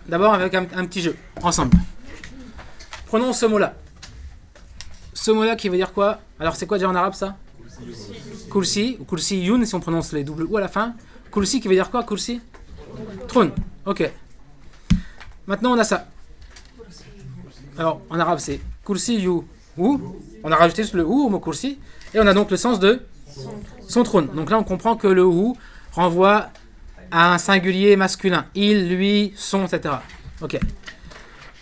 D'abord avec un petit jeu, ensemble. Prenons ce mot-là. Ce mot-là qui veut dire quoi? Alors c'est quoi déjà en arabe ça? Kursi, ou kursi yun si on prononce les doubles ou à la fin. Kursi qui veut dire quoi? Kursi? Trône. Ok. Maintenant on a ça. Alors en arabe c'est kursi yu ou. On a rajouté juste le ou au mot kursi. Et on a donc le sens de son trône. Donc là on comprend que le ou renvoie à un singulier masculin. Il, lui, son, etc. Ok.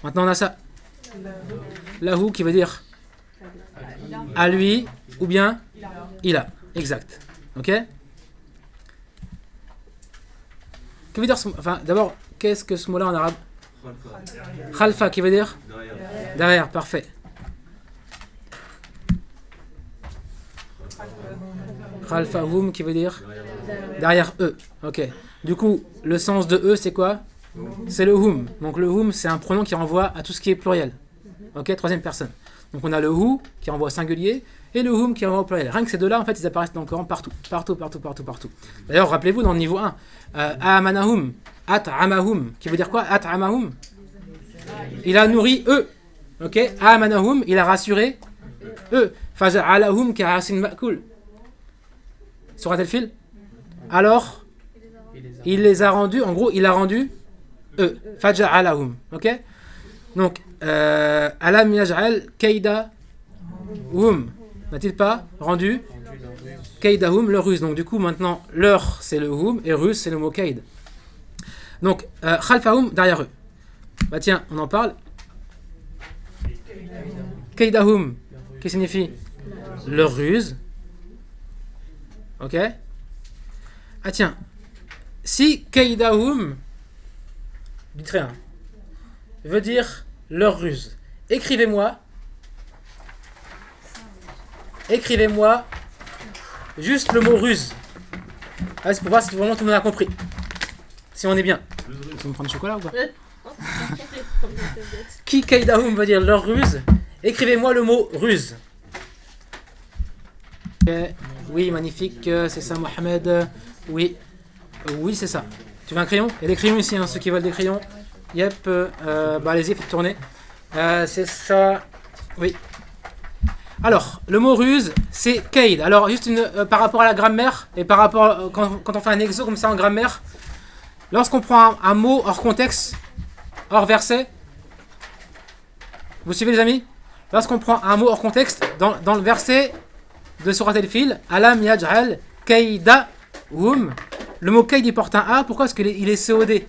Maintenant on a ça. Lahu qui veut dire à lui ou bien il a. Exact. Ok. Que veut dire enfin d'abord qu'est-ce que ce mot-là en arabe? Khalfa qui veut dire derrière. Parfait. Khalfahum qui veut dire derrière eux. Ok. Du coup, le sens de eux, c'est quoi? C'est le hum. Donc le hum, c'est un pronom qui renvoie à tout ce qui est pluriel. Ok, troisième personne. Donc on a le hu qui renvoie au singulier et le hum qui renvoie au pluriel. Rien que ces deux-là, en fait, ils apparaissent dans le Coran partout. D'ailleurs, rappelez-vous dans le niveau 1, amanahum, at'amahum, qui veut dire quoi? At'amahum. Il a nourri eux. Ok, amanahum, il a rassuré eux. Faja'alahum ka'asin ma'kul. Surat al-Fil. Alors, il les a rendus, en gros, il a rendu eux. Faja'alahum. Ok? Donc, alam yaj'al kaida hum. N'a-t-il pas rendu kaidahum, leur ruse? Donc, du coup, maintenant, leur, c'est le hum, et ruse, c'est le mot kaid. Donc, khalfahum, derrière eux. Bah, tiens, on en parle. Kaidahum, qui signifie leur ruse. Ok? Ah tiens, si kaidahum, dites rien, veut dire leur ruse, écrivez-moi juste le mot ruse. Ah, c'est pour voir si vraiment tout le monde a compris. Si on est bien. Tu veux me prendre du chocolat ou quoi? Qui kaidahum veut dire leur ruse, écrivez-moi le mot ruse. Okay. Oui, magnifique, c'est ça, Mohamed. Oui, c'est ça. Tu veux un crayon? Il y a des crayons ici, hein, ceux qui veulent des crayons. Yep, allez-y, faites tourner. C'est ça. Oui. Alors, le mot ruse, c'est kaid. Alors, juste par rapport à la grammaire, et par rapport, quand on fait un exo comme ça en grammaire, lorsqu'on prend un mot hors contexte, hors verset, vous suivez les amis? Lorsqu'on prend un mot hors contexte, dans le verset de Surat al-Fil, alam yaj'al kaidahum. Le mot kaid il porte un A, pourquoi est-ce qu'il est COD?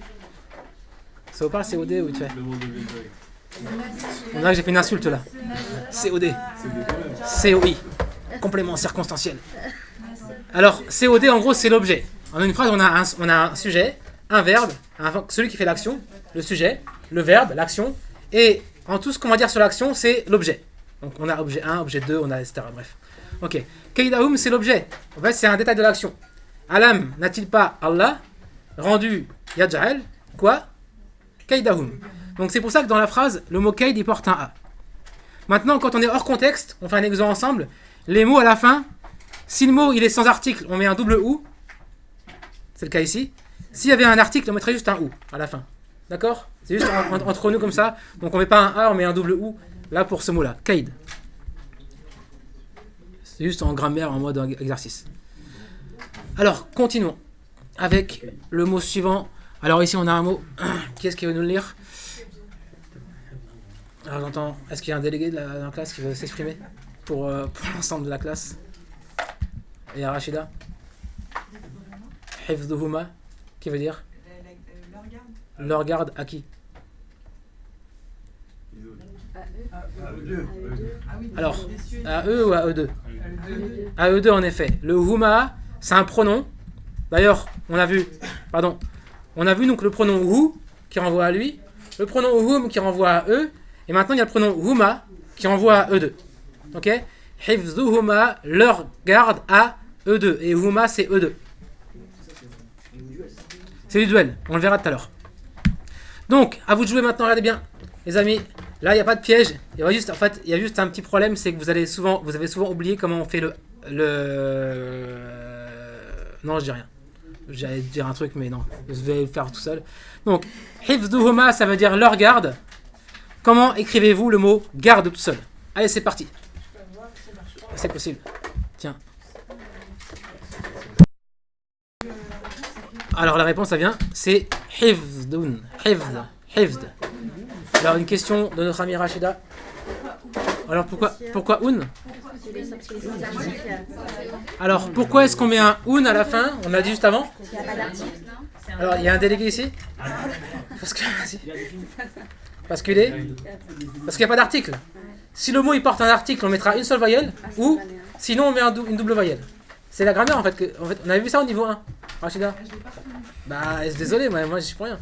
Ça vous parle COD ou vite fait? On dirait que j'ai fait une insulte là. COD. COI. Complément circonstanciel. Alors, COD en gros c'est l'objet. En une phrase, on a un sujet, un verbe, celui qui fait l'action, le sujet, le verbe, l'action, et en tout ce qu'on va dire sur l'action, c'est l'objet. Donc on a objet 1, objet 2, on a etc. Bref. Ok. Kaidahum, c'est l'objet. En fait, c'est un détail de l'action. Alam, n'a-t-il pas Allah rendu yaj'al quoi? Kaidahum. Donc c'est pour ça que dans la phrase, le mot kaid il porte un A. Maintenant, quand on est hors contexte, on fait un exemple ensemble. Les mots à la fin, si le mot il est sans article, on met un double ou. C'est le cas ici. S'il y avait un article, on mettrait juste un ou à la fin. D'accord? C'est juste entre nous comme ça. Donc on met pas un A, on met un double ou là pour ce mot-là. Kaid. C'est juste en grammaire, en mode exercice. Alors, continuons avec le mot suivant. Alors ici, on a un mot. Qui est-ce qui veut nous le lire? Alors j'entends. Est-ce qu'il y a un délégué de la classe qui veut s'exprimer pour l'ensemble de la classe? Et Rachida? Hifdhuhuma, qui veut dire? Leur garde à qui? Alors, à eux ou à eux deux? À eux deux en effet. Le huma, c'est un pronom. D'ailleurs, on a vu donc le pronom hu qui renvoie à lui, le pronom hum qui renvoie à eux, et maintenant il y a le pronom huma qui renvoie à eux deux. Ok? Hifdhuhuma, leur garde à eux deux. Et huma, c'est eux deux. C'est du duel, on le verra tout à l'heure. Donc, à vous de jouer maintenant, regardez bien. Les amis, là il n'y a pas de piège. Il y a juste un petit problème, c'est que vous avez souvent oublié comment on fait le non, je dis rien. J'allais dire un truc, mais non, je vais le faire tout seul. Donc, hifdhuhuma, ça veut dire leur garde. Comment écrivez-vous le mot garde tout seul? Allez, c'est parti. C'est possible. Tiens. Alors, la réponse, ça vient, c'est hifdun. Hifd. Alors, une question de notre amie Rachida. Alors, pourquoi un? Alors, pourquoi est-ce qu'on met un un à la fin? On l'a dit juste avant. Alors, il y a un délégué ici. Parce qu'il n'y a pas d'article. Si le mot il porte un article, on mettra une seule voyelle, ou sinon on met une double voyelle. C'est la grammaire en fait. On avait vu ça au niveau 1. Rachida. Bah, désolé, moi j'y suis pour rien.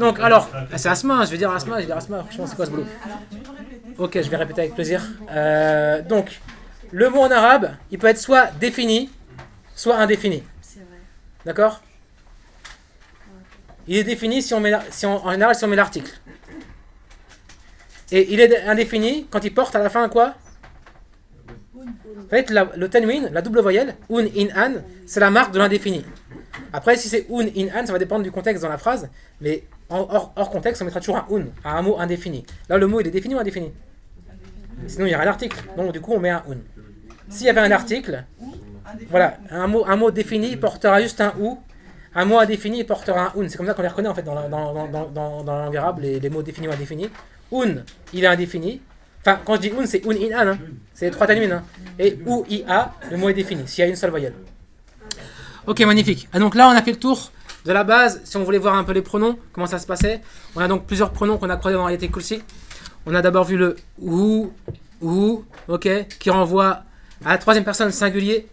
Donc alors, c'est Asma, je vais dire Asma. Franchement, c'est quoi ce boulot? Ok, je vais répéter avec plaisir. Donc, le mot en arabe, il peut être soit défini, soit indéfini. D'accord? Il est défini en général si on met l'article. Et il est indéfini quand il porte à la fin quoi? En fait, le tanwin, la double voyelle, un, in, an, c'est la marque de l'indéfini. Après, si c'est un, in, an, ça va dépendre du contexte dans la phrase, mais hors contexte, on mettra toujours un mot indéfini. Là, le mot, il est défini ou indéfini? Sinon, il y aura l'article. Donc, du coup, on met un un. S'il y avait un article, voilà, un mot défini portera juste un ou. Un mot indéfini portera un un. C'est comme ça qu'on les reconnaît en fait dans la langue arabe, les mots définis ou indéfinis. Un, il est indéfini. Enfin, quand je dis un, c'est un in an. Hein. C'est les trois tanwins. Hein. Et ou ia, le mot est défini, s'il y a une seule voyelle. Ok, magnifique. Et donc là, on a fait le tour de la base. Si on voulait voir un peu les pronoms, comment ça se passait. On a donc plusieurs pronoms qu'on a croisés dans Ayatul Kursi. On a d'abord vu le ou, ok, qui renvoie à la troisième personne singulier.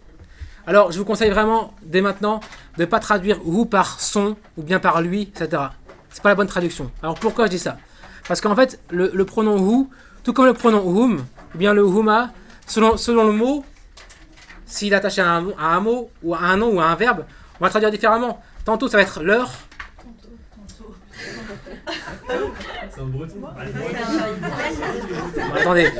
Alors, je vous conseille vraiment, dès maintenant, de ne pas traduire ou par son, ou bien par lui, etc. C'est pas la bonne traduction. Alors, pourquoi je dis ça? Parce qu'en fait, le pronom ou, tout comme le pronom hum, ou bien le huma, selon le mot, s'il est attaché à un mot, ou à un nom, ou à un verbe, on va traduire différemment. Tantôt, ça va être leur. C'est un breton. Attendez.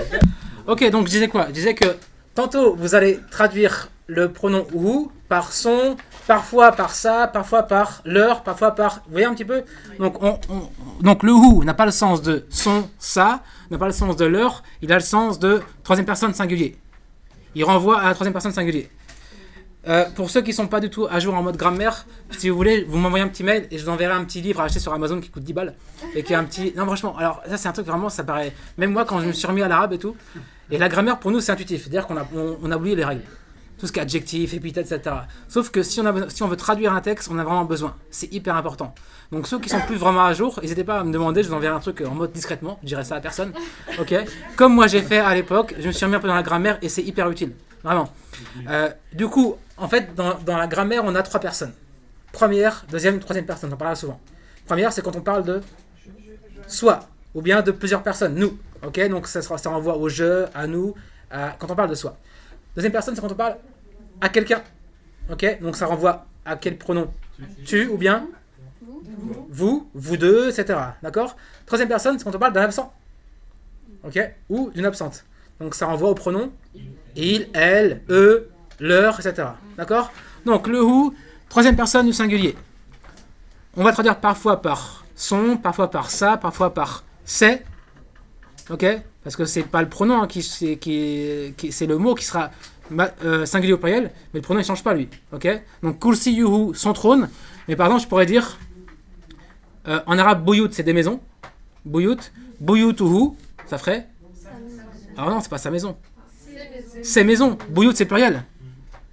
Ok, donc je disais quoi? Je disais que tantôt, vous allez traduire le pronom ou par son, parfois par ça, parfois par leur, parfois par... Vous voyez un petit peu? Donc le ou n'a pas le sens de son, ça, n'a pas le sens de leur, il a le sens de troisième personne singulier. Il renvoie à la troisième personne singulier. Pour ceux qui ne sont pas du tout à jour en mode grammaire, si vous voulez, vous m'envoyez un petit mail et je vous enverrai un petit livre à acheter sur Amazon qui coûte 10 balles. Et qui est un petit... Non, franchement, alors ça c'est un truc vraiment, ça paraît... Même moi, quand je me suis remis à l'arabe et tout, et la grammaire pour nous c'est intuitif, c'est-à-dire qu'on a oublié les règles. Tout ce qui est adjectif, épithète, etc. Sauf que si on veut traduire un texte, on a vraiment besoin. C'est hyper important. Donc ceux qui sont plus vraiment à jour, n'hésitez pas à me demander, je vous enverrai un truc en mode discrètement, je dirai ça à personne. Ok. Comme moi j'ai fait à l'époque, je me suis remis un peu dans la grammaire et c'est hyper utile. Vraiment. Du coup, en fait, dans la grammaire, on a trois personnes. Première, deuxième, troisième personne, j'en parle souvent. Première, c'est quand on parle de soi, ou bien de plusieurs personnes, nous. Ok. Donc ça renvoie au je, à nous, quand on parle de soi. Deuxième personne, c'est quand on parle à quelqu'un. Ok, donc ça renvoie à quel pronom? Tu ou bien vous, vous deux, etc. D'accord. Troisième personne, c'est quand on parle d'un absent. Ok, ou d'une absente. Donc ça renvoie au pronom il, elle, eux, leur, etc. D'accord. Donc le ou, troisième personne du singulier. On va traduire parfois par son, parfois par ça, parfois par c'est. Ok, parce que c'est pas le pronom hein, c'est le mot qui sera singulier au pluriel, mais le pronom il change pas lui. Ok, donc kursiyuhu, son trône. Mais par exemple, je pourrais dire en arabe buyut c'est des maisons. Buyutuhu, ça ferait. Alors non, c'est pas sa maison. Ses maisons. Buyut c'est pluriel.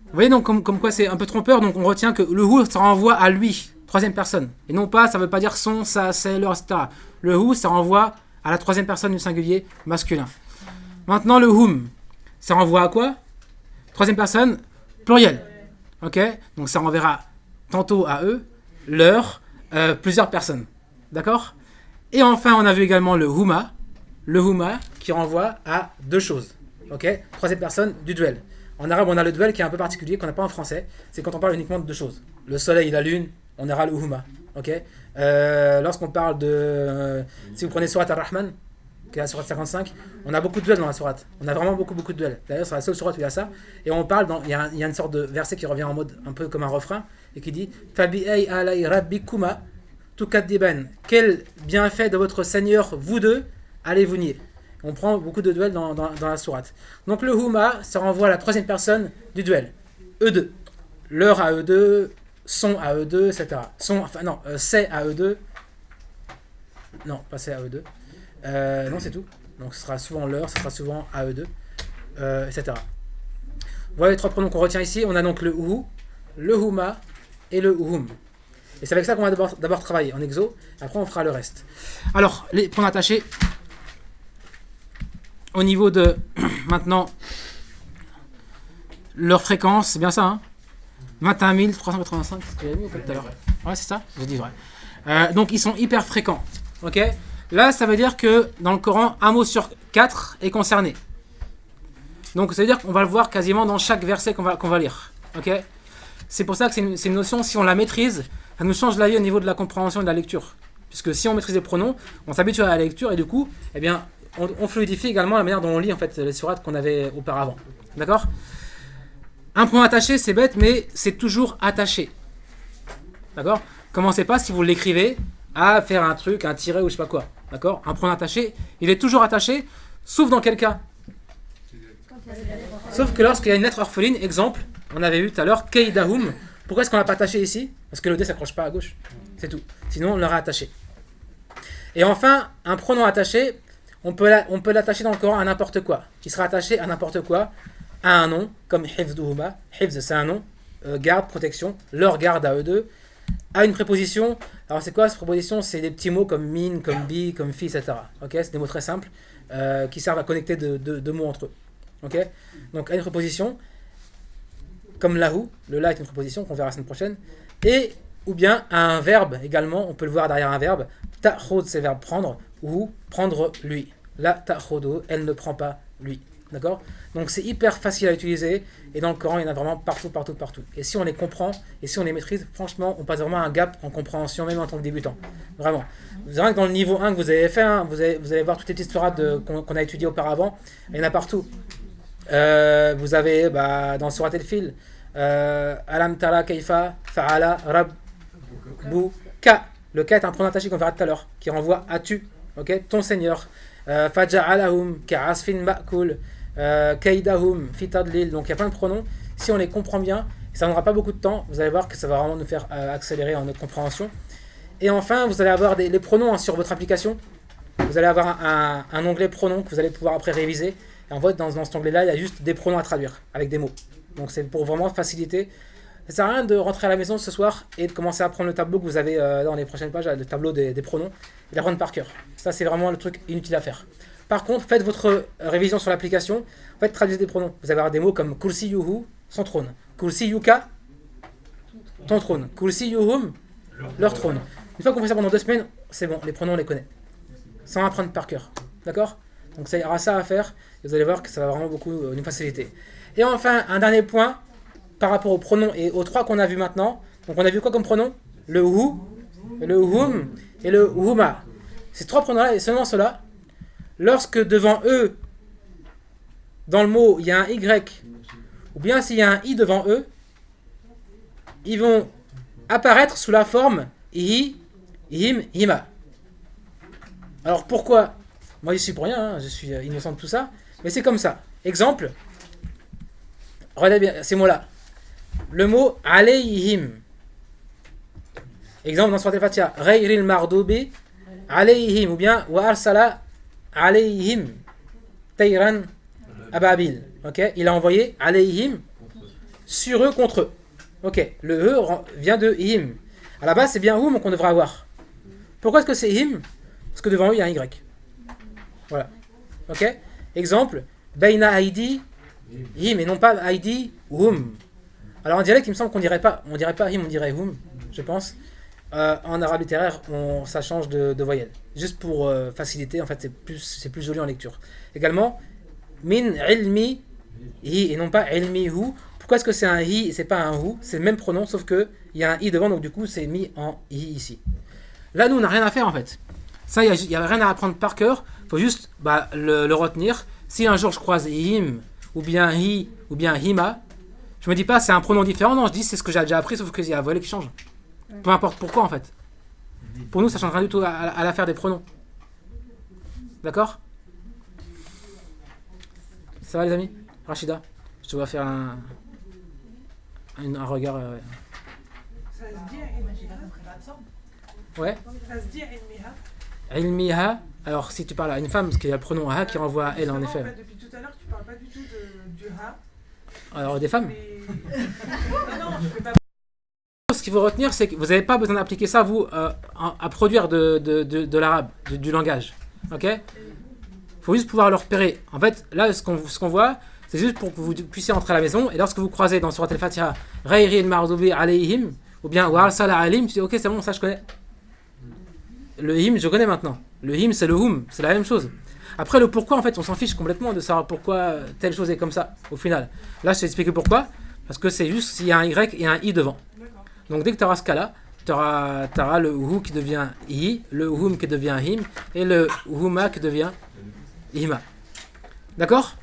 Vous voyez donc comme quoi c'est un peu trompeur. Donc on retient que le hu ça renvoie à lui, troisième personne, et non pas, ça veut pas dire son, ça, c'est, leur, etc. Le hu ça renvoie à la troisième personne du singulier masculin. Maintenant, le hum, ça renvoie à quoi? Troisième personne, pluriel. Ok? Donc ça renverra tantôt à eux, leur, plusieurs personnes. D'accord? Et enfin, on a vu également le huma qui renvoie à deux choses. Ok? Troisième personne du duel. En arabe, on a le duel qui est un peu particulier, qu'on n'a pas en français. C'est quand on parle uniquement de deux choses. Le soleil et la lune, on aura le huma. Ok? Lorsqu'on parle de... si vous prenez Surat Ar-Rahman, qui est la sourate 55, on a beaucoup de duels dans la sourate. On a vraiment beaucoup de duels. D'ailleurs, c'est la seule sourate où il y a ça. Et on parle, il y a une sorte de verset qui revient en mode un peu comme un refrain, et qui dit « Fabi'ay alay rabbikuma tukadiban » Quel bienfait de votre Seigneur, vous deux, allez-vous nier. On prend beaucoup de duels dans la sourate. Donc le huma, ça renvoie à la troisième personne du duel. Eux deux. Leur à eux deux, son à eux deux, etc. C'est à eux deux. Non, pas c'est à eux deux. Non, c'est tout. Donc ce sera souvent leur, ce sera souvent à eux deux, etc. Voilà les trois pronoms qu'on retient ici. On a donc le hu, le huma et le hum. Et c'est avec ça qu'on va d'abord travailler en exo. Après, on fera le reste. Alors, les pronoms attachés. Au niveau de, maintenant, leur fréquence, c'est bien ça, hein, 21 385, c'est ce que j'ai mis tout à l'heure. Ouais, c'est ça, j'ai dit vrai. Donc, ils sont hyper fréquents. Ok. Là, ça veut dire que dans le Coran, un mot sur 4 est concerné. Donc, ça veut dire qu'on va le voir quasiment dans chaque verset qu'on va lire. Ok. C'est pour ça que c'est une notion, si on la maîtrise, ça nous change la vie au niveau de la compréhension et de la lecture. Puisque si on maîtrise les pronoms, on s'habitue à la lecture et du coup, eh bien, on fluidifie également la manière dont on lit en fait les sourates qu'on avait auparavant. D'accord ? Un point attaché, c'est bête, mais c'est toujours attaché. D'accord ? Commencez pas, si vous l'écrivez, à faire un truc, un tiret ou je sais pas quoi. D'accord ? Un point attaché, il est toujours attaché, sauf dans quel cas ? Sauf que lorsqu'il y a une lettre orpheline, exemple, on avait vu tout à l'heure, Keidahum. Pourquoi est-ce qu'on l'a pas attaché ici ? Parce que le D s'accroche pas à gauche. C'est tout. Sinon, on l'aurait attaché. Et enfin, un pronom attaché, on peut l'attacher dans le Coran à n'importe quoi. Qui sera attaché à n'importe quoi, à un nom, comme Hifduhuma. Hifz, c'est un nom. Garde, protection. Leur garde à eux deux. À une préposition. Alors, c'est quoi cette préposition ? C'est des petits mots comme min, comme bi, comme fi, etc. Ok ? C'est des mots très simples qui servent à connecter deux mots entre eux. Ok ? Donc, à une préposition, comme lahu. Le la est une préposition qu'on verra la semaine prochaine. Et, ou bien, à un verbe également. On peut le voir derrière un verbe. Ta'khud, c'est verbe prendre. Ou prendre lui. La ta'khudu, elle ne prend pas lui. D'accord ? Donc c'est hyper facile à utiliser. Et dans le Coran, il y en a vraiment partout. Et si on les comprend, et si on les maîtrise, franchement, on passe vraiment un gap en compréhension, même en tant que débutant. Vraiment. Vous verrez que dans le niveau 1 que vous avez fait, hein, vous allez voir toutes les petites sourates qu'on a étudiées auparavant. Il y en a partout. Vous avez dans Surat al-Fil, Alam tara kaifa fa'ala rabbuka. Le ka est un pronom attaché qu'on verra tout à l'heure, qui renvoie à tu. Ok, ton Seigneur. Faja'alahum ka'asfin ma'kul. Kaidahum fitadlil. Donc il y a plein de pronoms. Si on les comprend bien, ça ne prendra pas beaucoup de temps. Vous allez voir que ça va vraiment nous faire accélérer en notre compréhension. Et enfin, vous allez avoir les pronoms sur votre application. Vous allez avoir un onglet pronoms que vous allez pouvoir après réviser. Et en fait, dans cet onglet-là, il y a juste des pronoms à traduire avec des mots. Donc c'est pour vraiment faciliter. Ça sert à rien de rentrer à la maison ce soir et de commencer à prendre le tableau que vous avez dans les prochaines pages, le tableau des pronoms, et d'apprendre par cœur. Ça, c'est vraiment le truc inutile à faire. Par contre, faites votre révision sur l'application. Faites traduisez des pronoms. Vous allez avoir des mots comme kursiyuhu, son trône. Kursiyuka, ton trône. Kursiyuhum, leur trône. Une fois qu'on fait ça pendant 2 semaines, c'est bon, les pronoms on les connaît. Sans apprendre par cœur. D'accord ? Donc ça y aura ça à faire. Et vous allez voir que ça va vraiment beaucoup nous faciliter. Et enfin, un dernier point par rapport aux pronoms et aux 3 qu'on a vus maintenant. Donc on a vu quoi comme pronom ? Le hu, le hum et le huma. Ces 3 pronoms-là et seulement ceux-là, lorsque devant eux, dans le mot, il y a un y, ou bien s'il y a un i devant eux, ils vont apparaître sous la forme hi, him, hima. Alors pourquoi ? Moi je suis pour rien, hein, je suis innocent de tout ça, mais c'est comme ça. Exemple, regardez bien ces mots-là. Le mot alayhim. Exemple dans Surat al-Fatiha, ghayril mardubi alayhim, ou bien wa arsala alayhim tayran ababil. Ok, il a envoyé alayhim sur eux contre eux. Ok, le e vient de him. À la base, c'est bien hum qu'on devrait avoir. Pourquoi est-ce que c'est him ? Parce que devant eux, il y a un y. Voilà. Ok. Exemple, baina aidi him et non pas aidi hum. Alors en dialecte, il me semble qu'on dirait pas him, on dirait hum, je pense. En arabe littéraire, ça change de voyelle. Juste pour faciliter, en fait, c'est plus joli en lecture. Également, min ilmi hi et non pas ilmi hu. Pourquoi est-ce que c'est un hi et c'est pas un hu ? C'est le même pronom, sauf qu'il y a un i devant, donc du coup, c'est mis en hi ici. Là, nous, on n'a rien à faire, en fait. Ça, il n'y a rien à apprendre par cœur. Il faut juste le retenir. Si un jour je croise him, ou bien hi, ou bien hima, je me dis pas c'est un pronom différent. Non, je dis c'est ce que j'ai déjà appris, sauf qu'il y a un volet qui change. Peu importe pourquoi en fait. Pour nous, ça ne change rien du tout à l'affaire des pronoms. D'accord? Ça va les amis? Rachida, je te vois faire un regard. Ça se dit Ouais. Ça se dit ilmiha. Ilmiha. Alors si tu parles à une femme, parce qu'il y a le pronom ha qui renvoie à elle en effet. En fait, depuis tout à l'heure, tu parles pas du tout du ha. Alors des femmes. Mais... non, je fais pas. Ce qu'il faut retenir, c'est que vous n'avez pas besoin d'appliquer ça, vous, à produire de l'arabe, du langage. Ok? Il faut juste pouvoir le repérer. En fait, là, ce qu'on voit, c'est juste pour que vous puissiez entrer à la maison, et lorsque vous croisez dans Surat al-Fatiha, Ghayri al-Maghdubi alayhim, ou bien Wa arsala alim, tu dis, ok, c'est bon, ça je connais. Le him, je connais maintenant. Le him, c'est le hum, c'est la même chose. Après, le pourquoi, en fait, on s'en fiche complètement de savoir pourquoi telle chose est comme ça, au final. Là, je vais expliquer pourquoi, parce que c'est juste s'il y a un Y et un I devant. Donc dès que tu auras ce cas-là, tu auras le hu qui devient hi, le hum qui devient him, et le huma qui devient hima. D'accord?